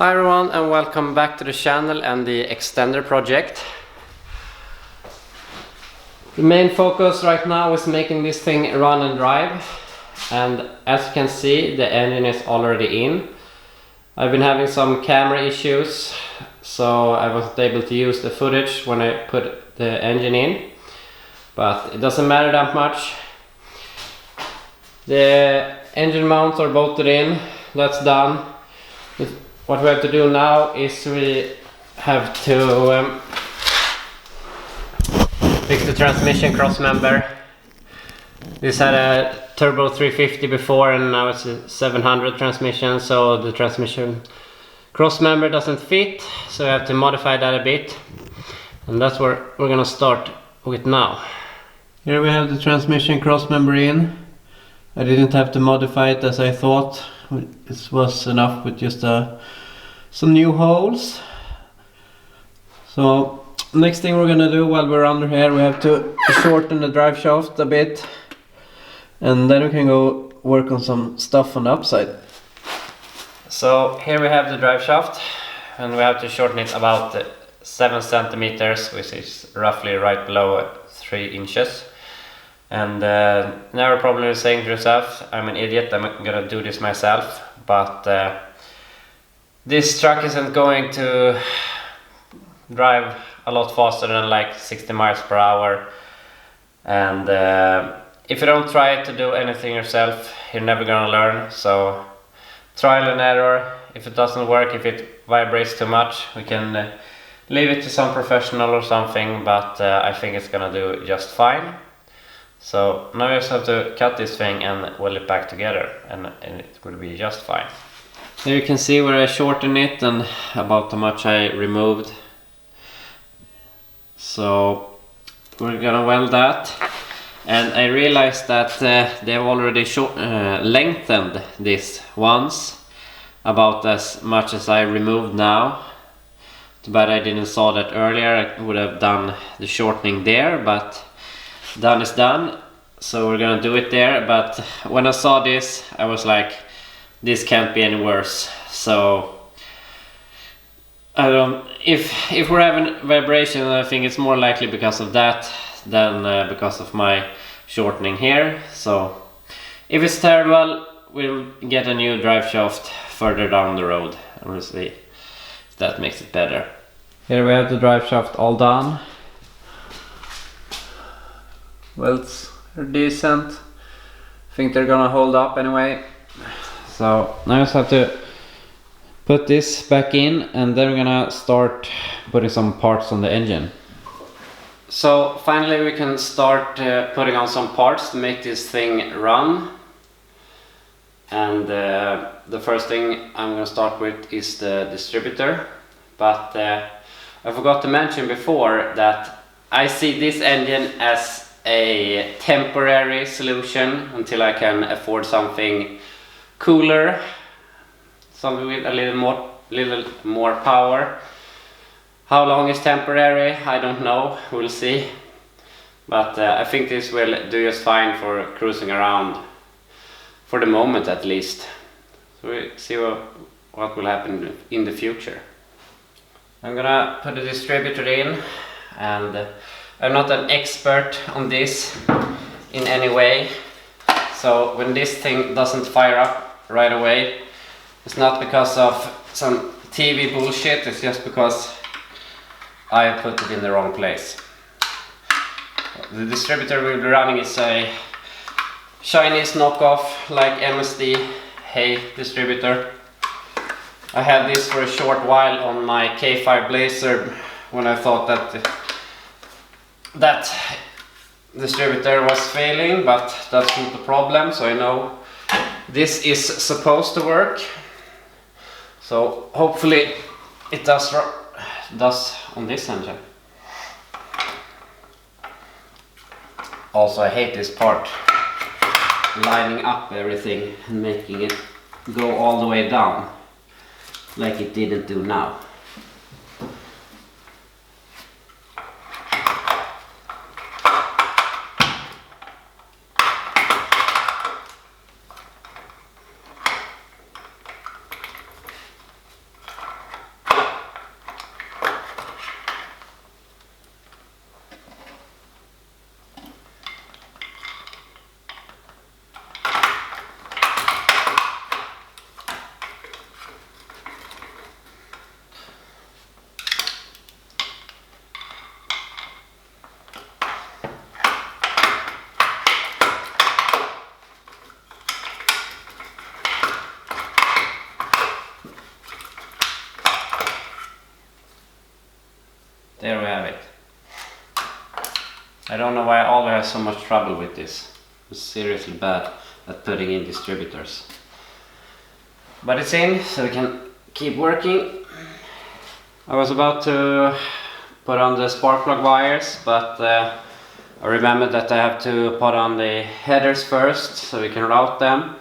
Hi everyone and welcome back to the channel and the extender project. The main focus right now is making this thing run and drive, and as you can see the engine is already in. I've been having some camera issues, so I wasn't able to use the footage when I put the engine in, but it doesn't matter that much. The engine mounts are bolted in, that's done. What we have to do now is we have to fix the transmission cross member. This had a turbo 350 before and now it's a 700 transmission, so the transmission cross member doesn't fit, so we have to modify that a bit, and that's what we're gonna start with now. Here we have the transmission cross member in. I didn't have to modify it as I thought. It was enough with just some new holes. So next thing we're gonna do while we're under here, we have to shorten the drive shaft a bit, and then we can go work on some stuff on the upside. So here we have the drive shaft, and we have to shorten it about 7 centimeters, which is roughly right below 3 inches. And now you're probably saying to yourself, I'm an idiot, I'm gonna do this myself, but this truck isn't going to drive a lot faster than like 60 miles per hour, and if you don't try to do anything yourself, you're never gonna learn. So trial and error. If it doesn't work, if it vibrates too much, we can leave it to some professional or something, but I think it's gonna do just fine. So now we just have to cut this thing and weld it back together, and it will be just fine. Here you can see where I shortened it and about how much I removed. So we're gonna weld that, and I realized that they've already lengthened this once about as much as I removed now. But I didn't saw that earlier. I would have done the shortening there, but done is done, so we're gonna do it there. But when I saw this, I was like, this can't be any worse. So I don't, if we're having vibration, I think it's more likely because of that than because of my shortening here. So if it's terrible, we'll get a new drive shaft further down the road, and we'll see if that makes it better. Here we have the drive shaft all done. Welds are decent. I think they're gonna hold up anyway. So now I just have to put this back in, and then we're gonna start putting some parts on the engine. So finally we can start putting on some parts to make this thing run. And the first thing I'm gonna start with is the distributor. But I forgot to mention before that I see this engine as a temporary solution until I can afford something cooler, something with a little more power. How long is temporary? I don't know, we'll see. But I think this will do just fine for cruising around, for the moment at least. So we see what will happen in the future. I'm gonna put the distributor in, and I'm not an expert on this in any way, so when this thing doesn't fire up right away, it's not because of some TV bullshit, it's just because I put it in the wrong place. The distributor we'll be running is a Chinese knockoff like MSD Hay distributor. I had this for a short while on my K5 Blazer when I thought that distributor was failing, but that's not the problem, so I know this is supposed to work. So hopefully it does on this engine. Also, I hate this part, lining up everything and making it go all the way down like it didn't do now. there we have it. I don't know why I always have so much trouble with this. I'm seriously bad at putting in distributors. But it's in, so we can keep working. I was about to put on the spark plug wires, but I remembered that I have to put on the headers first, so we can route them.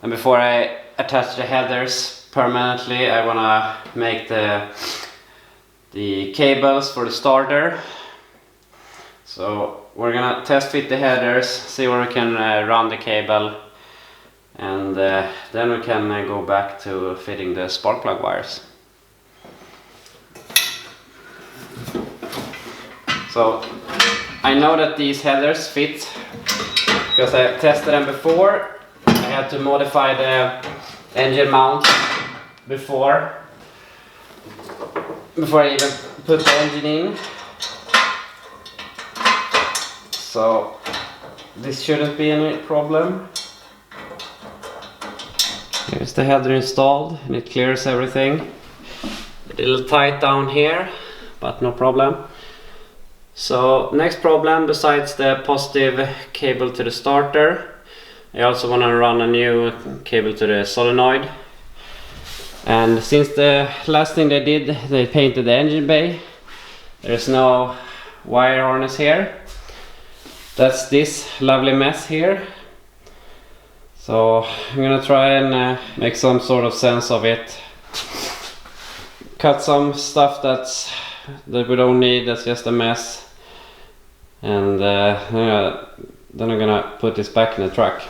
And before I attach the headers permanently, I wanna make the cables for the starter. So we're gonna test fit the headers, see where we can run the cable, and then we can go back to fitting the spark plug wires. So I know that these headers fit because I tested them before. I had to modify the engine mount before I even put the engine in. So this shouldn't be any problem. Here's the header installed and it clears everything. A little tight down here, but no problem. So next problem, besides the positive cable to the starter, I also want to run a new cable to the solenoid. And since the last thing they did, they painted the engine bay, there's no wire harness here. That's this lovely mess here. So I'm gonna try and make some sort of sense of it. Cut some stuff that we don't need, that's just a mess. And then I'm gonna put this back in the truck.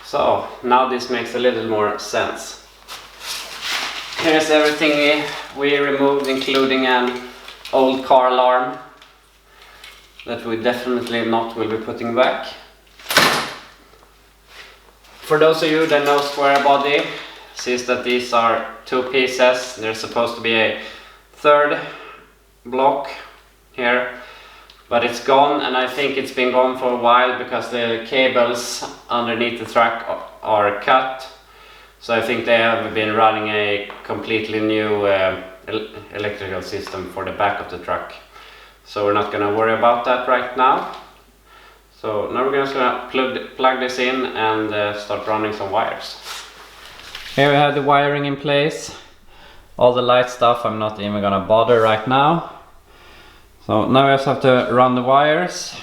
So now this makes a little more sense. Here's everything we removed, including an old car alarm that we definitely not will be putting back. For those of you that know Squarebody, sees that these are two pieces. There's supposed to be a third block here, but it's gone, and I think it's been gone for a while because the cables underneath the truck are cut. So I think they have been running a completely new electrical system for the back of the truck. So we're not going to worry about that right now. So now we're just going to plug this in and start running some wires. Here we have the wiring in place. All the light stuff I'm not even going to bother right now. So now I just have to run the wires,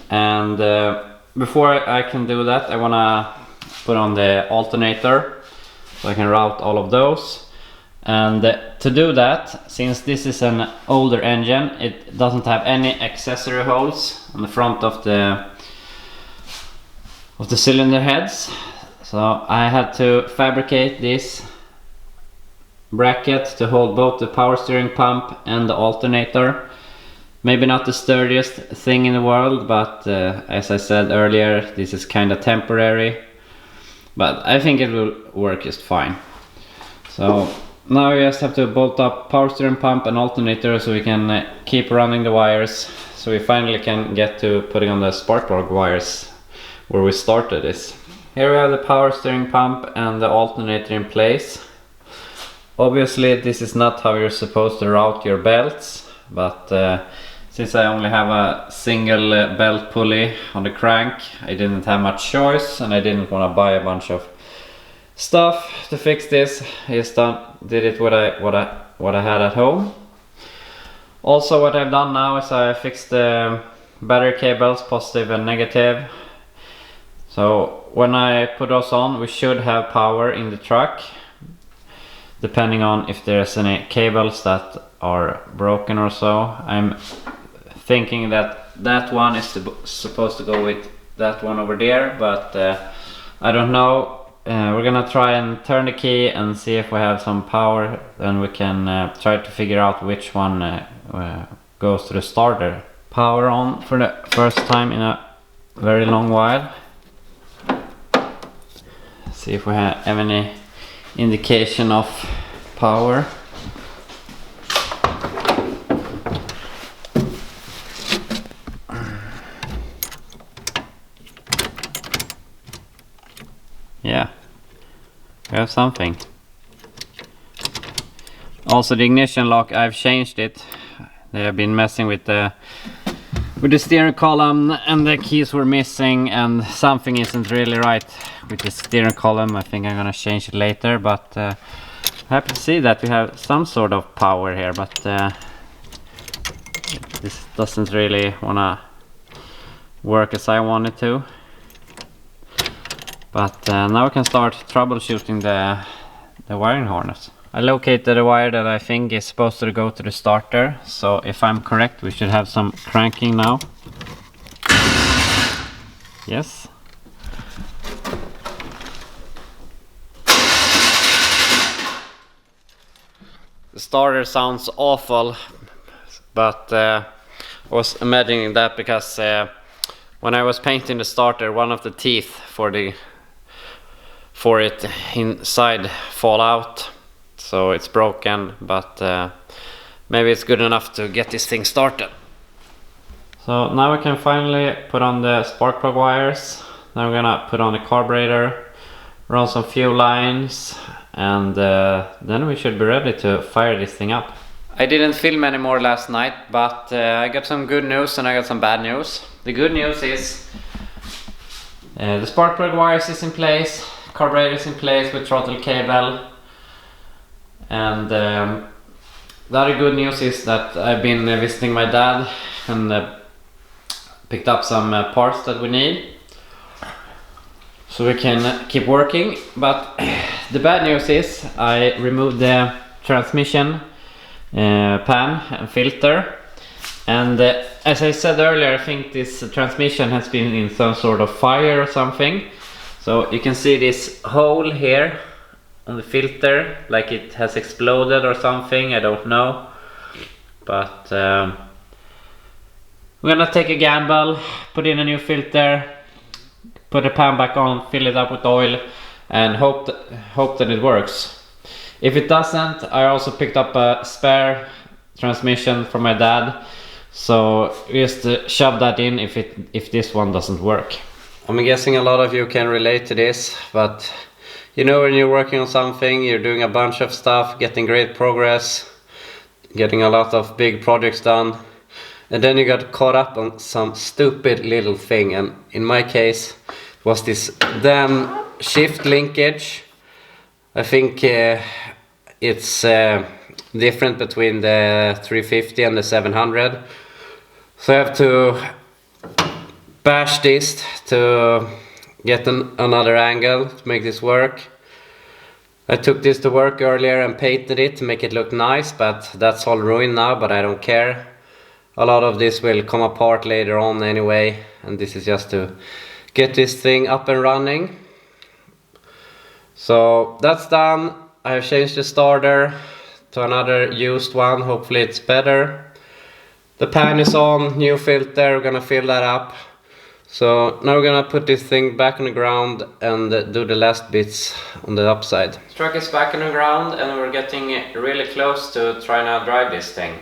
and before I can do that I want to put on the alternator so I can route all of those. And to do that, since this is an older engine, it doesn't have any accessory holes on the front of the cylinder heads. So I had to fabricate this bracket to hold both the power steering pump and the alternator. Maybe not the sturdiest thing in the world, but as I said earlier, this is kind of temporary. But I think it will work just fine. So now we just have to bolt up power steering pump and alternator so we can keep running the wires. So we finally can get to putting on the spark plug wires where we started this. Here we have the power steering pump and the alternator in place. Obviously this is not how you're supposed to route your belts, but since I only have a single belt pulley on the crank, I didn't have much choice, and I didn't want to buy a bunch of stuff to fix this. I just did it what I had at home. Also what I've done now is I fixed the battery cables, positive and negative. So when I put those on, we should have power in the truck, depending on if there's any cables that are broken or so. I'm thinking that one is supposed to go with that one over there, but I don't know. we're gonna try and turn the key and see if we have some power, then we can try to figure out which one goes to the starter. Power on for the first time in a very long while. See if we have any indication of power. Yeah, we have something. Also the ignition lock, I've changed it. They have been messing with the steering column and the keys were missing and something isn't really right with the steering column. I think I'm gonna change it later, but happy to see that we have some sort of power here, but this doesn't really wanna work as I want it to. But now we can start troubleshooting the wiring harness. I located a wire that I think is supposed to go to the starter, so if I'm correct we should have some cranking now. Yes. The starter sounds awful, but I was imagining that because when I was painting the starter, one of the teeth for it inside fall out, so it's broken, but maybe it's good enough to get this thing started. So now we can finally put on the spark plug wires. Now we're gonna put on the carburetor, run some fuel lines, and then we should be ready to fire this thing up. I didn't film anymore last night, but I got some good news and I got some bad news. The good news is the spark plug wires is in place, carburetor is in place with throttle cable, and the other good news is that I've been visiting my dad and picked up some parts that we need so we can keep working. But the bad news is I removed the transmission pan and filter, and as I said earlier, I think this transmission has been in some sort of fire or something. So you can see this hole here on the filter, like it has exploded or something, I don't know. But we're gonna take a gamble, put in a new filter, put the pan back on, fill it up with oil, and hope that it works. If it doesn't, I also picked up a spare transmission from my dad, so just shove that in if this one doesn't work. I'm guessing a lot of you can relate to this, but you know, when you're working on something, you're doing a bunch of stuff, getting great progress, getting a lot of big projects done, and then you got caught up on some stupid little thing, and in my case it was this damn shift linkage. I think it's different between the 350 and the 700, so I have to bash this to get another angle to make this work. I took this to work earlier and painted it to make it look nice, but that's all ruined now, but I don't care. A lot of this will come apart later on anyway, and this is just to get this thing up and running. So that's done. I have changed the starter to another used one, hopefully it's better. The pan is on, new filter, we're gonna fill that up. So now we're gonna put this thing back on the ground and do the last bits on the upside. The truck is back on the ground and we're getting really close to trying to drive this thing.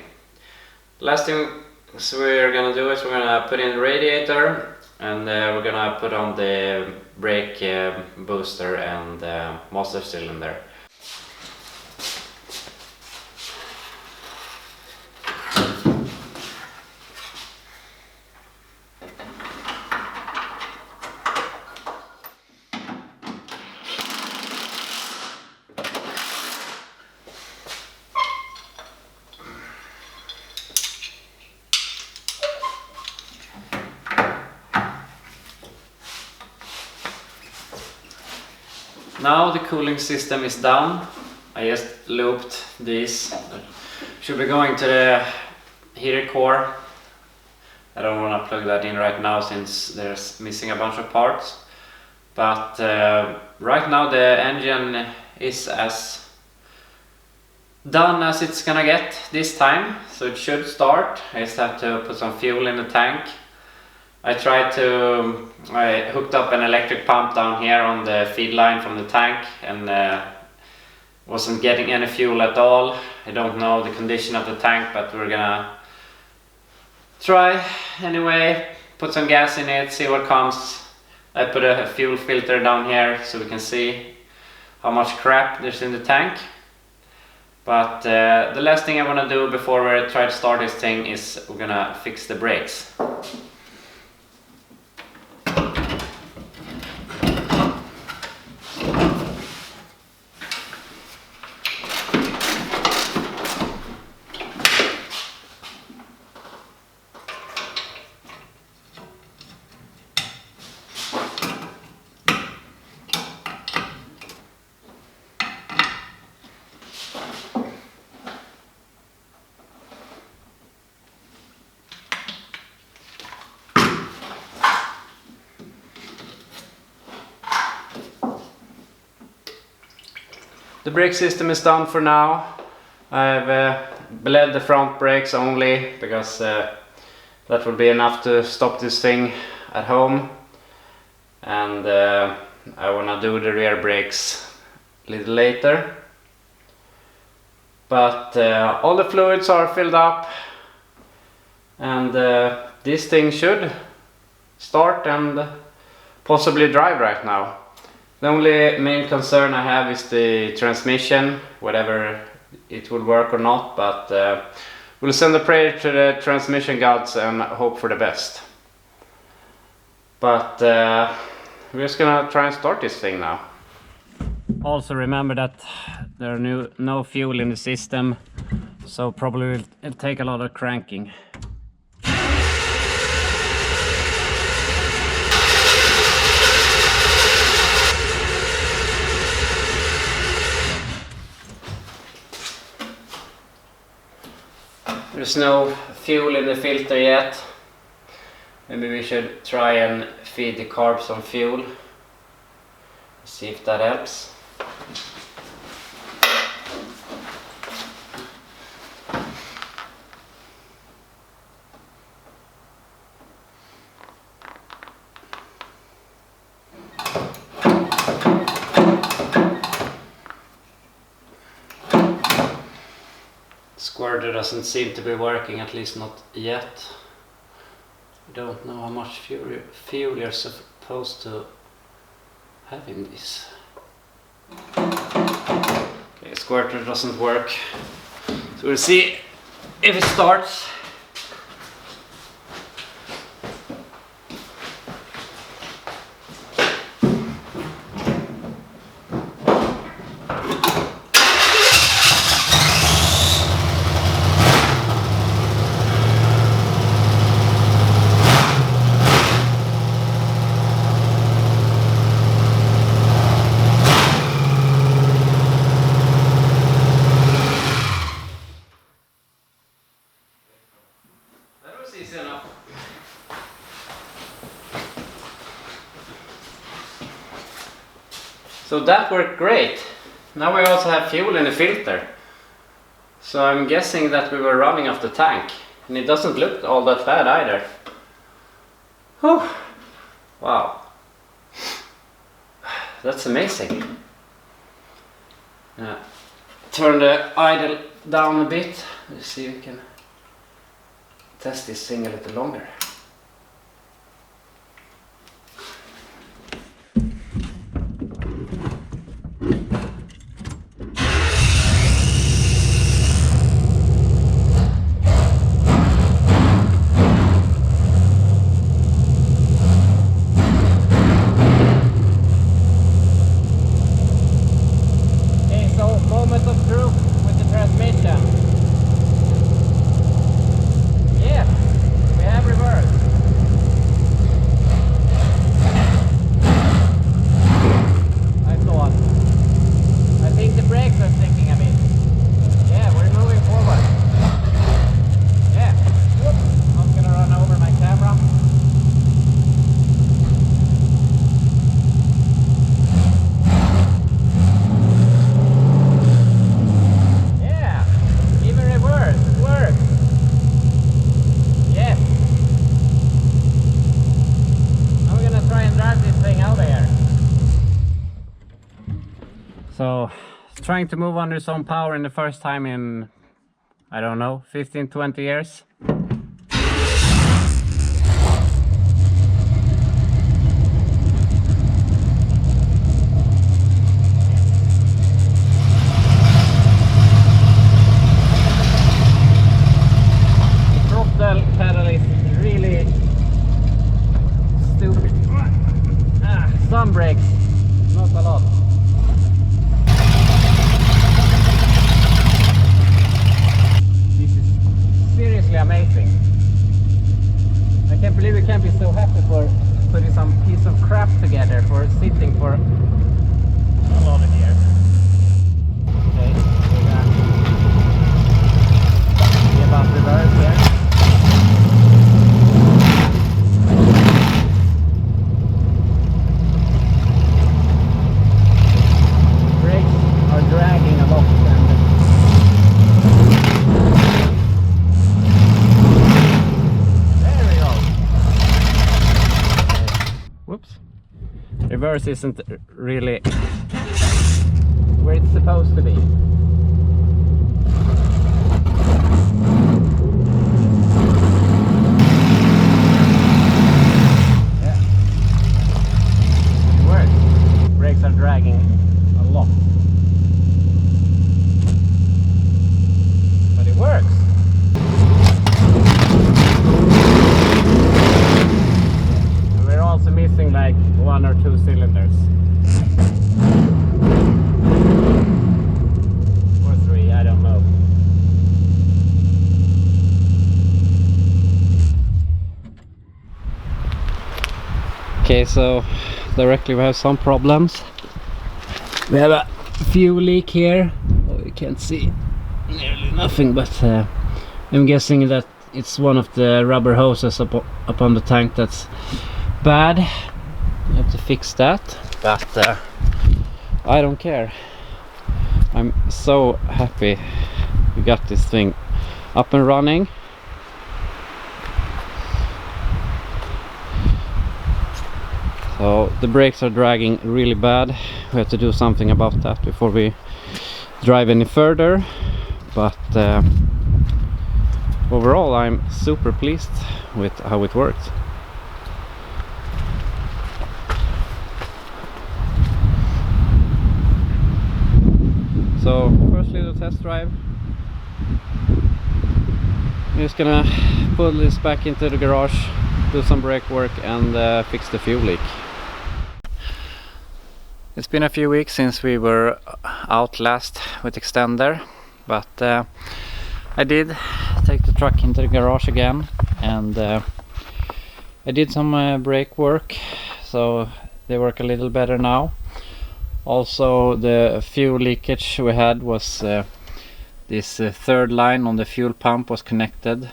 Last thing we're gonna do is we're gonna put in the radiator, and we're gonna put on the brake booster and master cylinder. Now the cooling system is done. I just looped these. Should be going to the heater core. I don't want to plug that in right now since there's missing a bunch of parts. But right now the engine is as done as it's gonna get this time, so it should start. I just have to put some fuel in the tank. I hooked up an electric pump down here on the feed line from the tank, and wasn't getting any fuel at all. I don't know the condition of the tank, but we're gonna try anyway, put some gas in it, see what comes. I put a fuel filter down here so we can see how much crap there's in the tank. But the last thing I want to do before we try to start this thing is we're gonna fix the brakes. The brake system is done for now. I've bled the front brakes only because that will be enough to stop this thing at home, and I wanna do the rear brakes a little later. But all the fluids are filled up, and this thing should start and possibly drive right now. The only main concern I have is the transmission, whether it will work or not, but we'll send a prayer to the transmission gods and hope for the best. But we're just gonna try and start this thing now. Also remember that there are no fuel in the system, so probably it'll take a lot of cranking. There's no fuel in the filter yet. Maybe we should try and feed the carb some fuel. See if that helps. Squarebody doesn't seem to be working, at least not yet. I don't know how much fuel you're supposed to have in this. Okay, Squarebody doesn't work. So we'll see if it starts. So that worked great. Now we also have fuel in the filter. So I'm guessing that we were running off the tank. And it doesn't look all that bad either. Whew. Wow. That's amazing. Turn the idle down a bit. Let's see if we can test this thing a little longer. Yeah, we have reverse. So trying to move under its own power in the first time in, I don't know, 15-20 years. The pedal is really stupid. Some brakes, not a lot. This is seriously amazing. I can't believe we can't be so happy for putting some piece of crap together for sitting for a lot of years. Okay, we're gonna see about reverse here. Dragging a lot and there we go. Whoops. Reverse isn't really where it's supposed to be. Yeah. It works. Brakes are dragging a lot. Works. And we're also missing like 1 or 2 cylinders. Or 3, I don't know. Okay, so directly we have some problems. We have a fuel leak here. Oh, you can't see nearly nothing, but I'm guessing that it's one of the rubber hoses up on the tank that's bad. I have to fix that, but I don't care. I'm so happy we got this thing up and running. So the brakes are dragging really bad. We have to do something about that before we drive any further. But overall I'm super pleased with how it worked. So first little test drive. I'm just gonna pull this back into the garage, do some brake work and fix the fuel leak. It's been a few weeks since we were out last with extender. But I did take the truck into the garage again and I did some brake work, so they work a little better now. Also the fuel leakage we had was this third line on the fuel pump was connected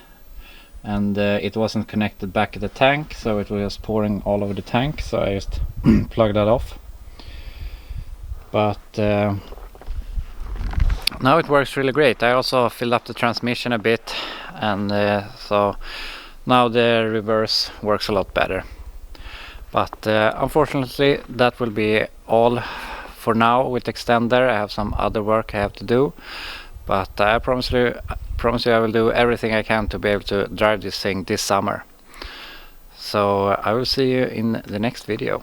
and it wasn't connected back at the tank, so it was pouring all over the tank, so I just plugged that off. But now it works really great. I also filled up the transmission a bit and so now the reverse works a lot better. But unfortunately that will be all for now with extender. I have some other work I have to do, but I promise you I will do everything I can to be able to drive this thing this summer. So I will see you in the next video.